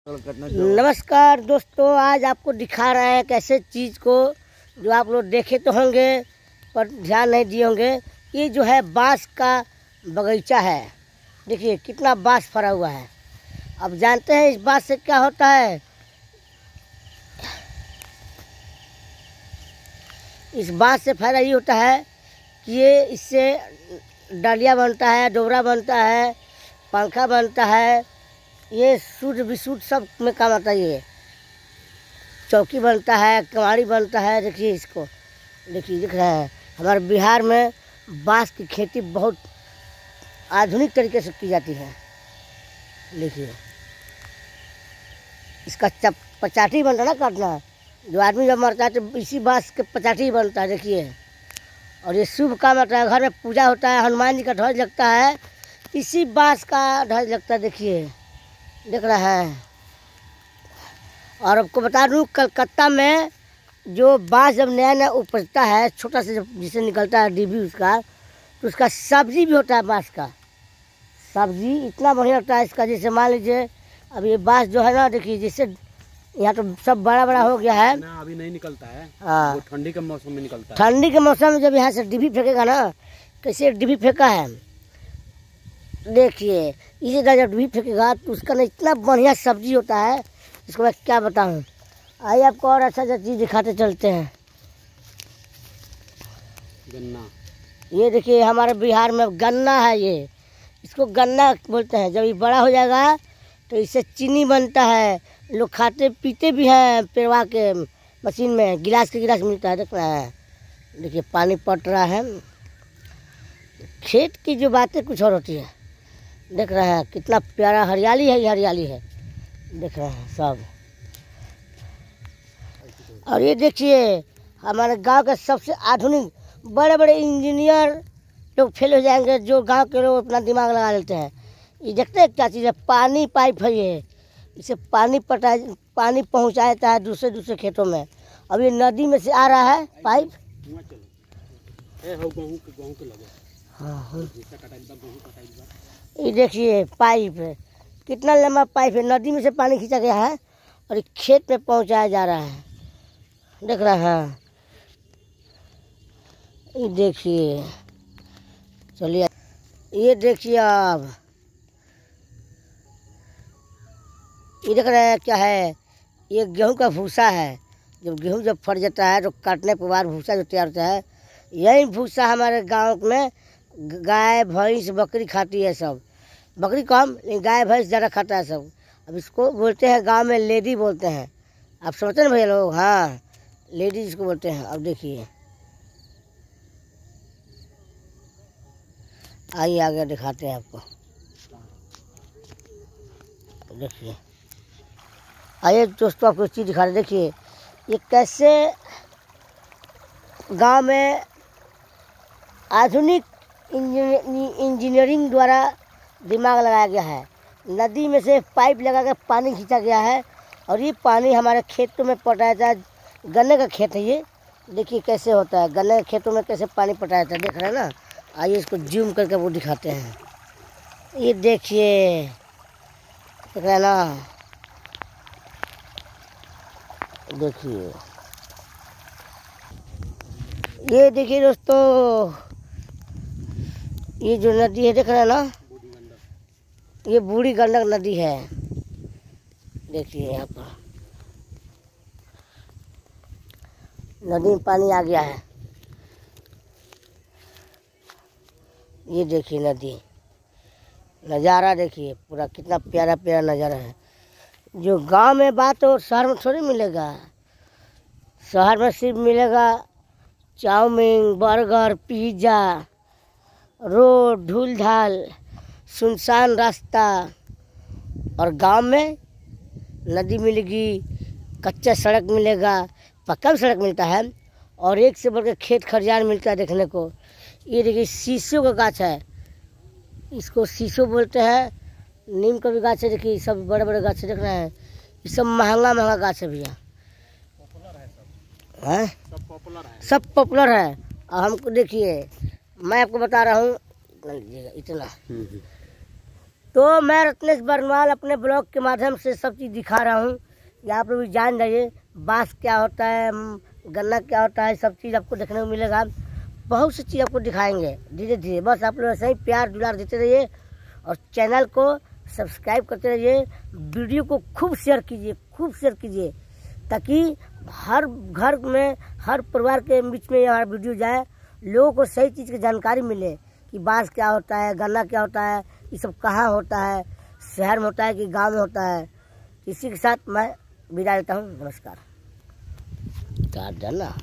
नमस्कार दोस्तों, आज आपको दिखा रहे हैं कैसे चीज़ को जो आप लोग देखे तो होंगे पर ध्यान नहीं दिए होंगे। ये जो है बांस का बगीचा है। देखिए कितना बांस फरा हुआ है। अब जानते हैं इस बांस से क्या होता है। इस बांस से फायदा ये होता है कि ये इससे डालिया बनता है, डोरा बनता है, पंखा बनता है, ये सूट विसूट सब में काम आता है। ये चौकी बनता है, कमाड़ी बनता है। देखिए इसको, देखिए दिख रहा है। हमारे बिहार में बांस की खेती बहुत आधुनिक तरीके से की जाती है। देखिए इसका पचाटी बनता है ना, काटना। जो आदमी जब मरता है तो इसी बांस के पचाटी बनता है। देखिए, और ये शुभ काम आता है। घर में पूजा होता है, हनुमान जी का ध्वज लगता है, इसी बांस का ध्वज लगता है। देखिए देख रहा है। और आपको बता दूं, कलकत्ता में जो बांस जब नया नया उपजता है, छोटा सा जिसे निकलता है डिब्बी उसका, तो उसका सब्जी भी होता है। बांस का सब्जी इतना बढ़िया लगता है इसका। जैसे मान लीजिए अब ये बांस जो है ना, देखिए जैसे यहाँ तो सब बड़ा बड़ा हो गया है ना, अभी नहीं निकलता है। हाँ, वो ठंडी के मौसम में निकलता है। ठंडी के मौसम में जब यहाँ से डिब्बी फेंकेगा ना, कैसे डिब्बी फेंका है देखिए, इसी तरह जब डिब्बी फेंकेगा तो उसका ना इतना बढ़िया सब्जी होता है, इसको मैं क्या बताऊँ। आइए आपको और अच्छा चीज़ दिखाते चलते हैं। गन्ना, ये देखिए हमारे बिहार में गन्ना है। ये इसको गन्ना बोलते हैं। जब ये बड़ा हो जाएगा तो इससे चीनी बनता है, लोग खाते पीते भी हैं। पेड़वा के मशीन में गिलास के गिलास मिलता है। देख रहा है, देखिए पानी पट रहा है। खेत की जो बातें कुछ और होती है। देख रहे हैं कितना प्यारा हरियाली है, हरियाली है। देख रहे हैं सब। और ये देखिए हमारे गांव के सबसे आधुनिक बड़े बड़े इंजीनियर लोग फेल हो जाएंगे, जो गांव के लोग अपना दिमाग लगा लेते हैं। ये देखते हैं क्या चीज़ है, पानी पाइप है। ये इसे पानी पहुँचाया जाता है दूसरे दूसरे खेतों में। अब ये नदी में से आ रहा है पाइप। हाँ, ये देखिए पाइप है, कितना लंबा पाइप है। नदी में से पानी खींचा गया है और ये खेत में पहुंचाया जा रहा है। देख रहे हैं, ये देखिए। चलिए ये देखिए, अब ये देख रहे हैं क्या है। ये गेहूं का भूसा है। जब गेहूं फट जाता है तो काटने के बाद भूसा जो तैयार होता है, यही भूसा हमारे गांव में गाय भैंस बकरी खाती है। सब बकरी कम, लेकिन गाय भैंस ज़्यादा खाता है सब। अब इसको बोलते हैं गांव में लेडी बोलते हैं। आप समझते हैं भैया लोग? हाँ, लेडी इसको बोलते हैं। अब देखिए, आइए आगे दिखाते हैं आपको। देखिए, आइए दोस्तों आपको चीज़ दिखा रहे। देखिए ये कैसे गांव में आधुनिक इंजीनियरिंग द्वारा दिमाग लगाया गया है। नदी में से पाइप लगा कर पानी खींचा गया है और ये पानी हमारे खेतों में पटाया जाता है। गन्ने का खेत है ये। देखिए कैसे होता है, गन्ने के खेतों में कैसे पानी पटाया जाता है। देख रहे हैं ना। आइए इसको जूम करके वो दिखाते हैं। ये देखिए, देख रहे हैं ना। देखिए ये देखिए दोस्तों, ये जो नदी है देख रहे हैं ना, ये बूढ़ी गंडक नदी है। देखिए यहाँ पर नदी में पानी आ गया है। ये देखिए नदी, नज़ारा देखिए पूरा, कितना प्यारा प्यारा नज़ारा है। जो गांव में बात हो शहर में थोड़ी मिलेगा। शहर में सिर्फ मिलेगा चाउमीन, बर्गर, पिज़्ज़ा, रोड धूल धाल, सुनसान रास्ता। और गांव में नदी मिलेगी, कच्चा सड़क मिलेगा, पक्का सड़क मिलता है, और एक से बढ़कर खेत खलिहान मिलता है देखने को। ये देखिए शीशो का गाछ है, इसको शीशो बोलते हैं। नीम का भी गाछ है। देखिए सब बड़े बड़े गाछ देख रहे हैं। ये सब महंगा महंगा गाछ है भैया। है सब पॉपुलर है। और हमको देखिए, मैं आपको बता रहा हूँ इतना तो मैं रत्नेश बरनवाल अपने ब्लॉग के माध्यम से सब चीज़ दिखा रहा हूँ। ये आप लोग भी जान जाइए बांस क्या होता है, गन्ना क्या होता है, सब चीज़ आपको देखने को मिलेगा। बहुत सी चीज़ आपको दिखाएंगे धीरे धीरे। बस आप लोग ऐसे ही प्यार दुलार देते रहिए और चैनल को सब्सक्राइब करते रहिए। वीडियो को खूब शेयर कीजिए ताकि हर घर में, हर परिवार के बीच में यह वीडियो जाए, लोगों को सही चीज़ की जानकारी मिले कि बांस क्या होता है, गन्ना क्या होता है, ये सब कहाँ होता है, शहर में होता है कि गांव में होता है। इसी के साथ मैं विदा लेता हूँ। नमस्कार। काट देना।